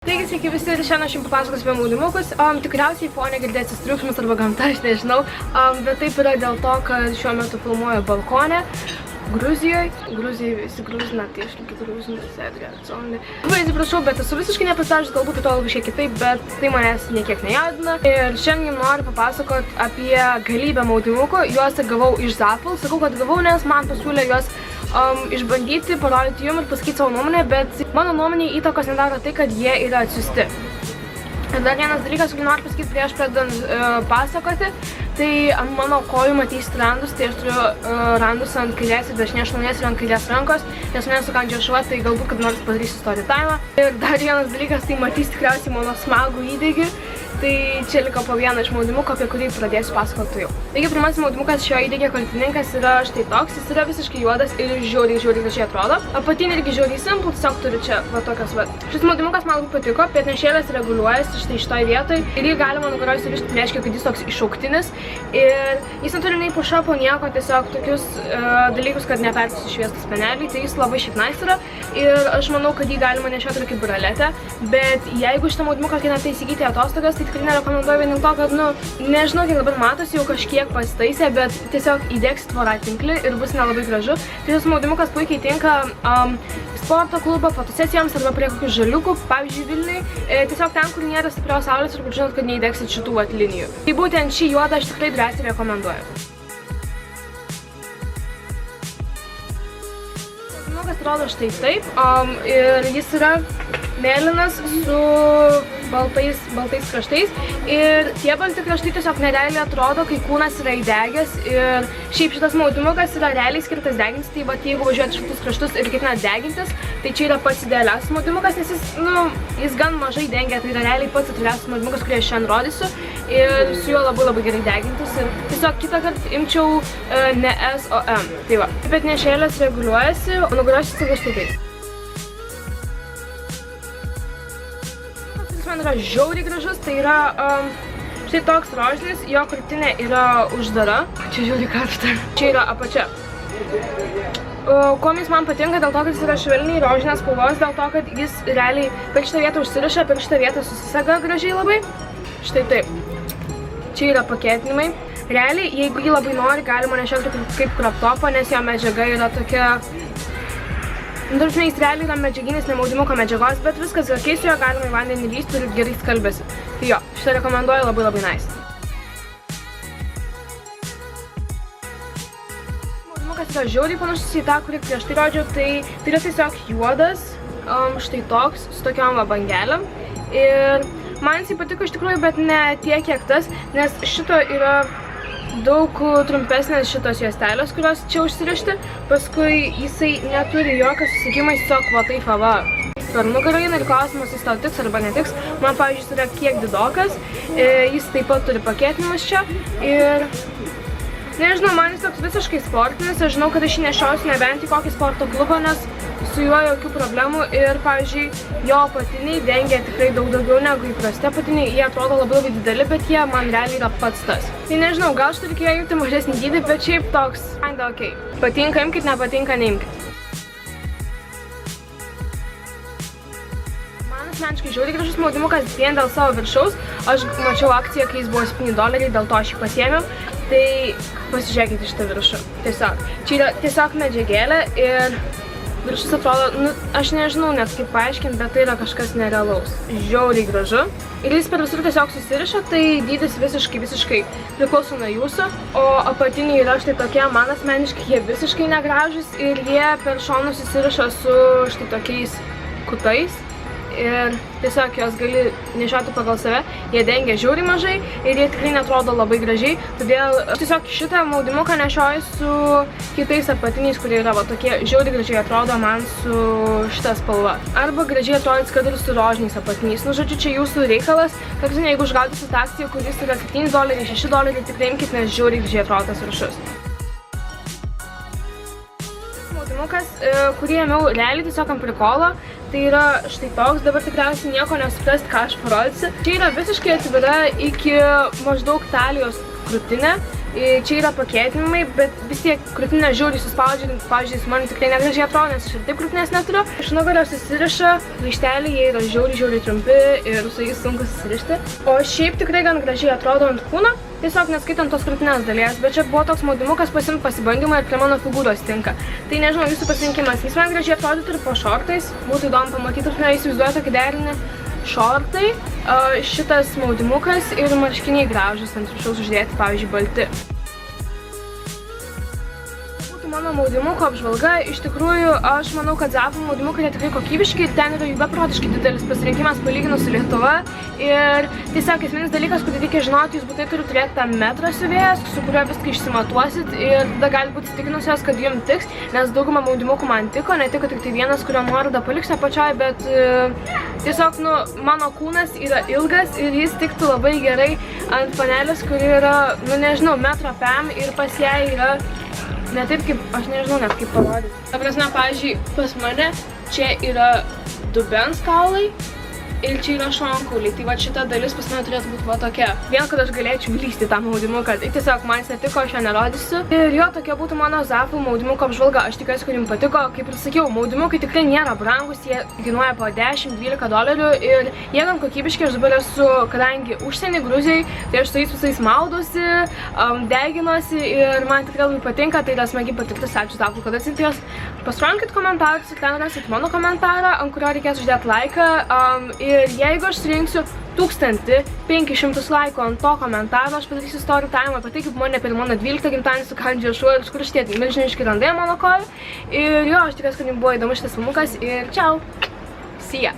Taigi, sveiki visi ir šiandien aš jums papasakosiu apie maudymukus. Tikriausiai fone girdėsis triukšmas arba gamta, aš nežinau. Bet taip yra dėl to, kad šiuo metu filmuoju balkone. Gruzijoje visi gruzina, tai aš lygiai gruzinus reakcionai. Labai atsiprašau, bet esu visiškai nepasidažęs, galbūt kitol biškiek kitaip, bet tai manęs niekiek nejaudina. Ir šiandien jums noriu papasakoti apie galybę maudymukų. Juos gavau iš Zaful. Sakau, kad gavau, nes man pasiūlė juos išbandyti, parodyti jums ir pasakyti savo nuomonę, bet mano nuomonė įtakos nedaro tai, kad jie yra atsiųsti. Ir dar vienas dalykas, kurį noriu pasakyti prieš pradedant pasakoti, tai ant mano kojų matysite randus, tai aš turiu randus ant kairės ir dažnai aš manęs ir ant kairės rankos, nes manęs sukandžia šuo, tai galbūt kad nors padarysiu story time. Ir dar vienas dalykas, tai matys tikriausiai mano smagų įdegį, tai čia liko po vieną iš maudymukų, apie kurį pradėsiu pasakoti jau. Taigi, pirmasis maudymukas šio įdegio kaltininkas yra štai toks, jis yra visiškai juodas ir žiauriai gražiai atrodo. Apatinė irgi žiauriai simple, tiesiog turiu čia va tokias va. Šis maudymukas man labai patiko, petnešėlės reguliuojasi štai šitoj vietoj ir jį galima nugaroj surišti, tai reiškia, kad jis toks iššauktinis ir jis neturi nei pušapo nieko, tiesiog tokius dalykus, kad nepersišviestų speneliai, tai jis labai šiaip nice yra ir aš manau, kad jį galima nešioti kaip braletę, bet jeigu šitą maudymuką ketinate įsigyti atostogas, tai tikrai nerekomenduoju vien dėl to, kad, nežinau, kiek dabar matosi, jau kažkiek pasitaisė, bet tiesiog įdėksit voratinklį ir bus nelabai gražu. Tai šis maudymukas puikiai tinka sporto klubo fotosesijoms arba prie kokių žaliukų, pavyzdžiui, Vilniui, tiesiog ten, kur nėra stiprios saulės ir žinot, kad neįdėksit šitų linijų. Tai būtent šį juodą aš tikrai drąsiai rekomenduoju. Maudymukas atrodo štai taip ir jis yra mėlynas su baltais kraštais ir tie balti kraštai tiesiog nerealiai atrodo, kai kūnas yra įdegęs ir šiaip šitas maudymukas yra realiai skirtas degintis, tai va jeigu važiuojate šitus kraštus ir ketinate degintis, tai čia yra pats idealiausias maudymukas, nes jis gan mažai dengia, tai yra realiai pats atviriausias maudymukas, kurį aš šiandien rodysiu ir su juo labai gerai degintis ir tiesiog kitą kartą imčiau ne S, o M. Tai va, petnešėlės reguliuojasi, o nugaros šis štai taip. Man yra žiauriai gražus, tai yra štai toks rožinis, jo krūtinė yra uždara, čia žiauriai karšta, čia yra apačia. Kuom jis man patinka, dėl to, kad jis yra švelniai rožinės spalvos, dėl to, kad jis realiai per šitą vietą užsiriša, per šitą vietą susisega gražiai labai. Štai taip. Čia yra paketinimai. Realiai, jeigu jį labai nori, galima nešioti kaip crop topą, nes jo medžiaga yra tokia... Dažnai jis realiai yra medžiaginis, ne maudymuko medžiagos, bet viskas yra keis, jo galima į vandenį lįsti ir gerai skalbėsi. Tai jo, šitą rekomenduoju labai nice. Maudymukas yra žiauriai panašus į tą, kurį prieš tai rodžiau, tai yra tiesiog juodas, štai toks, su tokiom bangelėm. Ir man jisai patiko iš tikrųjų, bet ne tiek kiek tas, nes šito yra daug trumpesnės šitos juostelės, kurios čia užsirišti, paskui jisai neturi jokio susikimo, jis tiesiog va taip va per nugarą eina ir klausimas, jis tau tiks arba netiks. Man, pavyzdžiui, jis yra kiek didokas, jis taip pat turi paketinimus čia ir nežinau, man jis toks visiškai sportinis, aš žinau, kad aš jį nešiausiu nebent į kokį sporto klubą, nes su juo jokių problemų ir, pavyzdžiui, jo apatiniai dengia tikrai daug daugiau negu įprasti apatiniai, jie atrodo labai dideli, bet jie man realiai yra pats tas. Tai nežinau, gal šitą reikėjo imti mažesnį dydį, bet šiaip toks kinda ok. Patinka imkit, nepatinka neimkit. Man asmeniškai žiauriai gražus maudymukas vien dėl savo viršaus. Aš mačiau akciją, kai jis buvo $7, dėl to aš jį pasiėmiau. Tai pasižiūrėkite šitą viršų. Tiesiog. Čia yra tiesiog medžiagėlė ir viršus atrodo, aš nežinau net kaip paaiškinti, bet tai yra kažkas nerealaus. Žiauriai gražu. Ir jis per visur tiesiog susiriša, tai dydis visiškai priklauso nuo jūsų. O apatiniai yra štai tokie, man asmeniškai jie visiškai negražus ir jie per šonus susiriša su štai tokiais kutais. Ir tiesiog jos gali nešioti pagal save, jie dengia žiauriai mažai ir jie tikrai netrodo labai gražiai, todėl aš tiesiog šitą maudymuką nešioju su kitais apatiniais, kurie yra va tokie žiauriai gražiai atrodo man su šita spalva. Arba gražiai atrodys, kad ir su rožiniais apatiniais. Žodžiu, čia jūsų reikalas, kad jeigu išgaudysit akciją, kuris yra $7, $6, tikrai imkit, nes žiauriai gražiai atrodo tas viršus. Maudymukas, kurį ėmiau realiai tiesiog ant prikolo, tai yra štai toks, dabar tikriausiai nieko nesuprasti, ką aš parodysiu. Čia yra visiškai atvira iki maždaug talijos krūtinė, Čia yra pakėtinimai, bet vis tiek krūtinę žiūri suspaudžiu, pavyzdžiui, man tikrai negražiai atrodo, nes aš ir taip krūtinės neturiu. Iš nugario susiriša, raišteliai jie yra žiauri trumpi ir su jais sunku susirišti. O šiaip tikrai gan gražiai atrodo ant kūno, tiesiog neskaitant tos krūtinės dalies, bet čia buvo toks maudymukas pasiimti pasibandymą ir prie mano figūros tinka. Tai nežinau, jūsų pasirinkimas. Jis man gražiai atrodytų ir po šortais, būtų įdomu pamatyti, įsivaizduoju tokį derinį. Šortai, šitas maudymukas ir marškiniai gražus ant viršaus uždėti, pavyzdžiui, balti. Mano maudymuko apžvalga, iš tikrųjų, aš manau, kad Zafų maudymukai yra tikrai kokybiški, ten yra jų beprotiškai didelis pasirinkimas palyginus su Lietuva. Ir tiesiog esminis dalykas, kurį reikia žinoti, jūs būtinai turite turėti tą metrą siuvėjas, su kuriuo viską išsimatuosit ir tada gali būti įsitikinusios, kad jums tiks, nes dauguma maudymukų man tiko, netiko tik tai vienas, kurio nuorodą paliksiu apačioj, bet tiesiog, mano kūnas yra ilgas ir jis tiktų labai gerai ant panelės, kuri yra, nežinau, metro pem ir pas ją yra ne taip kaip, aš nežinau net kaip parodyti. Ta prasme, pavyzdžiui, pas mane čia yra dubens kaulai ir čia yra šonkauliai. Tai va šita dalis pas mane turėtų būti va tokia. Vien, kad aš galėčiau įlysti tą maudymuką. Tai tiesiog man jis netiko, aš jo nerodysiu. Ir jo, tokia būtų mano Zafų maudymuko apžvalga. Aš tikiuosi, kad jums patiko. Kaip ir sakiau, maudymukai tikrai nėra brangus. Jie kainuoja po 10–12 dolerių ir jie gan kokybiški. Aš dabar esu, kadangi užsienį, Gruzijai, tai aš su jais visais maudosi, deginuosi ir man tikrai labai patinka. Tai yra smagiai patirtis. Ačiū Zafų, kad atsintės. Paskronkit komentarus ir ten rasit mano komentarą, ant kurio reikės uždėti laiką. Ir jeigu aš surinksiu 1500 laikų ant to komentaro, aš padarysiu story time apie tai, kaip mane per mano 12 gimtadienį sukandžiojo šuo ir iš kur šitie milžiniški randai mano kojų. Ir jo, aš tikiuosi, kad jums buvo įdomus šitas filmukas ir čiau! See ya!